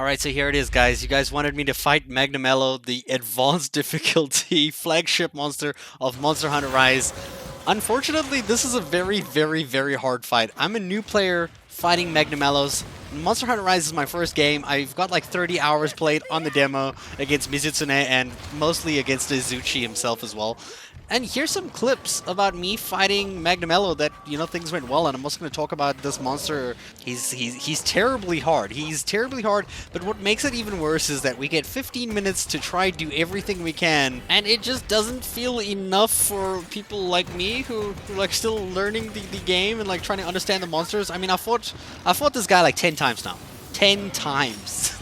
Alright, so here it is, guys. You guys wanted me to fight Magnamalo, the advanced difficulty flagship monster of Monster Hunter Rise. Unfortunately, this is a very hard fight. I'm a new player fighting Magnamalos. Monster Hunter Rise is my first game. I've got like 30 hours played on the demo against Mizutsune and mostly against Izuchi himself as well. And here's some clips about me fighting Magnamalo that, things went well, and I'm also going to talk about this monster. He's terribly hard. He's terribly hard, but what makes it even worse is that we get 15 minutes to try do everything we can, and it just doesn't feel enough for people like me who like still learning the game and like trying to understand the monsters. I mean, I fought this guy like 10 times now. 10 times.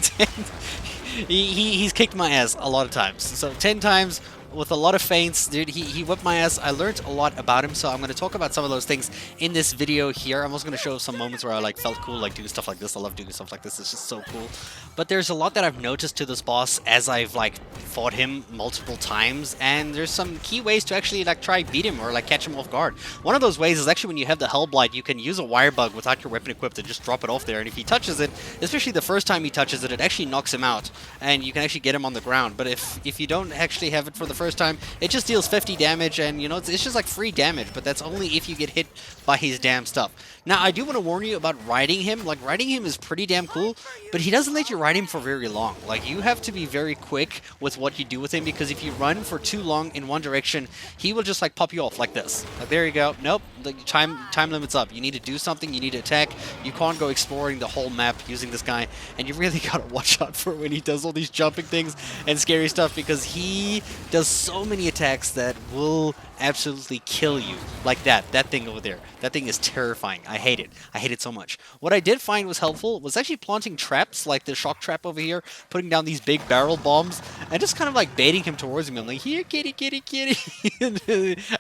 He's kicked my ass a lot of times. So 10 times with a lot of feints, dude. He whipped my ass. I learned a lot about him, so I'm going to talk about some of those things in this video here. I'm also going to show some moments where I like felt cool, like doing stuff like this. I love doing stuff like this. It's just so cool. But there's a lot that I've noticed to this boss as I've like fought him multiple times, and there's some key ways to actually like try beat him or like catch him off guard. One of those ways is actually when you have the Hellblight, you can use a wire bug without your weapon equipped and just drop it off there, and if he touches it, especially the first time he touches it, it actually knocks him out, and you can actually get him on the ground. But if you don't actually have it for the first time, it just deals 50 damage, and it's just like free damage, but that's only if you get hit by his damn stuff. Now, I do want to warn you about riding him. Like, riding him is pretty damn cool, but he doesn't let you ride him for very long. Like, you have to be very quick with what you do with him, because if you run for too long in one direction, he will just like pop you off like this. Like, there you go. Nope, the time limit's up. You need to do something. You need to attack. You can't go exploring the whole map using this guy, and you really gotta watch out for when he does all these jumping things and scary stuff, because he does so many attacks that will absolutely kill you. Like that thing over there. That thing is terrifying. I hate it. I hate it so much. What I did find was helpful was actually planting traps, like the shock trap over here, putting down these big barrel bombs, and just kind of like baiting him towards me. I'm like, here, kitty, kitty, kitty. And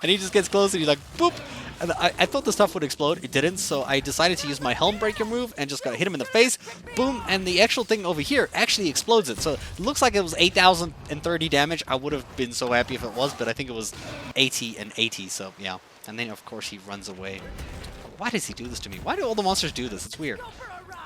he just gets close and he's like, boop. And I thought the stuff would explode. It didn't, so I decided to use my Helm Breaker move and just gotta hit him in the face. Boom, and the actual thing over here actually explodes it. So it looks like it was 8,030 damage. I would have been so happy if it was, but I think it was 80 and 80, so yeah. And then, of course, he runs away. Why does he do this to me? Why do all the monsters do this? It's weird.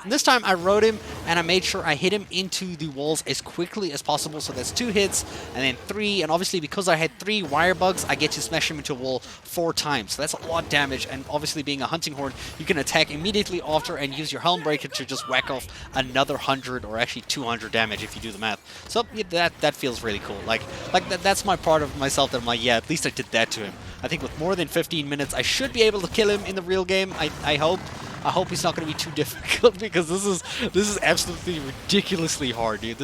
And this time I rode him, and I made sure I hit him into the walls as quickly as possible. So that's 2 hits, and then 3, and obviously because I had 3 wire bugs, I get to smash him into a wall 4 times. So that's a lot of damage, and obviously being a hunting horde, you can attack immediately after and use your Helm Breaker to just whack off another 100 or actually 200 damage if you do the math. So yeah, that feels really cool. Like that's my part of myself that I'm like, yeah, at least I did that to him. I think with more than 15 minutes, I should be able to kill him in the real game. I hope. I hope he's not going to be too difficult, because this is absolutely ridiculously hard, dude.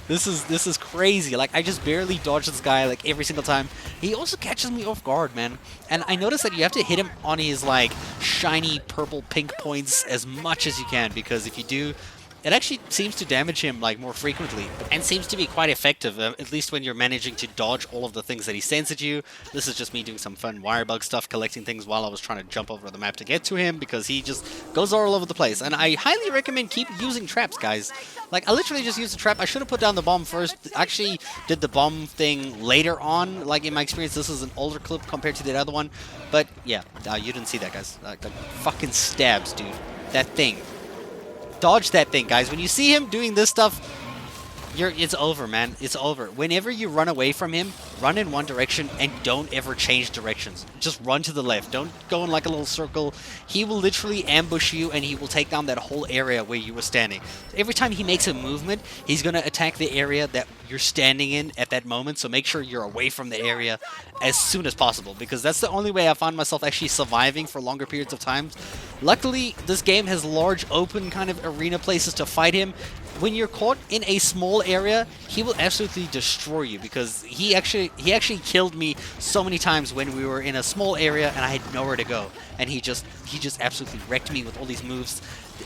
This is crazy. Like, I just barely dodge this guy like every single time. He also catches me off guard, man. And I noticed that you have to hit him on his like shiny purple pink points as much as you can, because if you do, it actually seems to damage him like more frequently, and seems to be quite effective, at least when you're managing to dodge all of the things that he sends at you. This is just me doing some fun wirebug stuff, collecting things while I was trying to jump over the map to get to him, because he just goes all over the place. And I highly recommend keep using traps, guys. Like, I literally just used a trap. I should have put down the bomb first. Actually did the bomb thing later on. Like, in my experience, this is an older clip compared to the other one. But yeah, you didn't see that, guys. Like, fucking stabs, dude. That thing. Dodge that thing, guys. When you see him doing this stuff, it's over, man. It's over. Whenever you run away from him, run in one direction and don't ever change directions. Just run to the left. Don't go in like a little circle. He will literally ambush you, and he will take down that whole area where you were standing. Every time he makes a movement, he's going to attack the area that you're standing in at that moment, so make sure you're away from the area as soon as possible, because that's the only way I found myself actually surviving for longer periods of time. Luckily, this game has large open kind of arena places to fight him. When you're caught in a small area, he will absolutely destroy you, because he actually killed me so many times when we were in a small area and I had nowhere to go, and he just absolutely wrecked me with all these moves.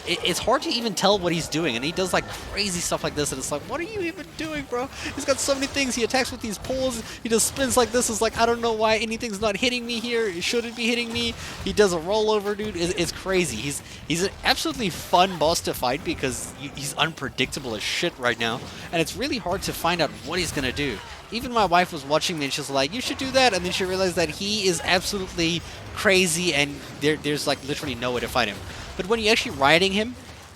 It's hard to even tell what he's doing, and he does like crazy stuff like this, and it's like, what are you even doing, bro? He's got so many things. He attacks with these poles. He does spins like this. It's like, I don't know why anything's not hitting me here. It shouldn't be hitting me. He does a rollover, dude. It's crazy. He's an absolutely fun boss to fight, because he's unpredictable as shit right now, and it's really hard to find out what he's gonna do. Even my wife was watching me, and she's like, you should do that, and then she realized that he is absolutely crazy, and there's like literally no way to fight him. But when you're actually riding him,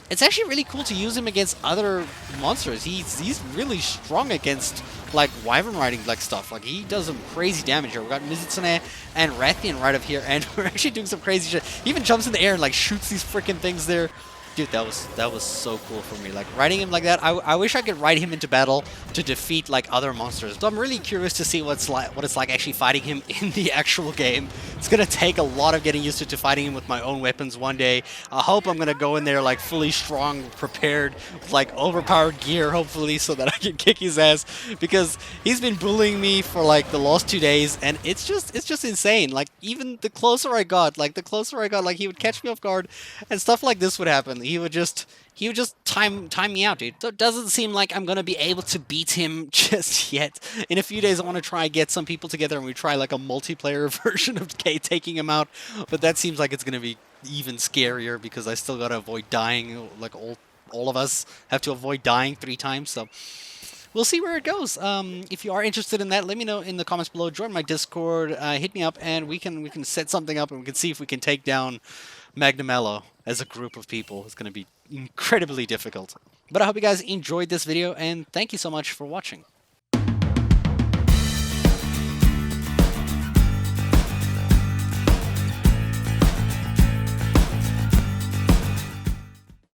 it's actually really cool to use him against other monsters. He's really strong against like Wyvern riding like stuff. Like he does some crazy damage here. We got Mizutsune and Rathian right up here, and we're actually doing some crazy shit. He even jumps in the air and like shoots these freaking things there. Dude, that was so cool for me. Like riding him like that, I wish I could ride him into battle to defeat like other monsters. So I'm really curious to see what it's like actually fighting him in the actual game. It's gonna take a lot of getting used to fighting him with my own weapons one day. I hope I'm gonna go in there like fully strong, prepared, with like overpowered gear, hopefully, so that I can kick his ass. Because he's been bullying me for like the last 2 days, and it's just insane. Like even the closer I got, like he would catch me off guard, and stuff like this would happen. He would just time me out, dude. So it doesn't seem like I'm gonna be able to beat him just yet. In a few days, I want to try and get some people together and we try like a multiplayer version of K taking him out. But that seems like it's gonna be even scarier because I still gotta avoid dying. Like all of us have to avoid dying 3 times. So we'll see where it goes. If you are interested in that, let me know in the comments below. Join my Discord, hit me up, and we can set something up and we can see if we can take down Magnamalo as a group of people. It's going to be incredibly difficult. But I hope you guys enjoyed this video, and thank you so much for watching.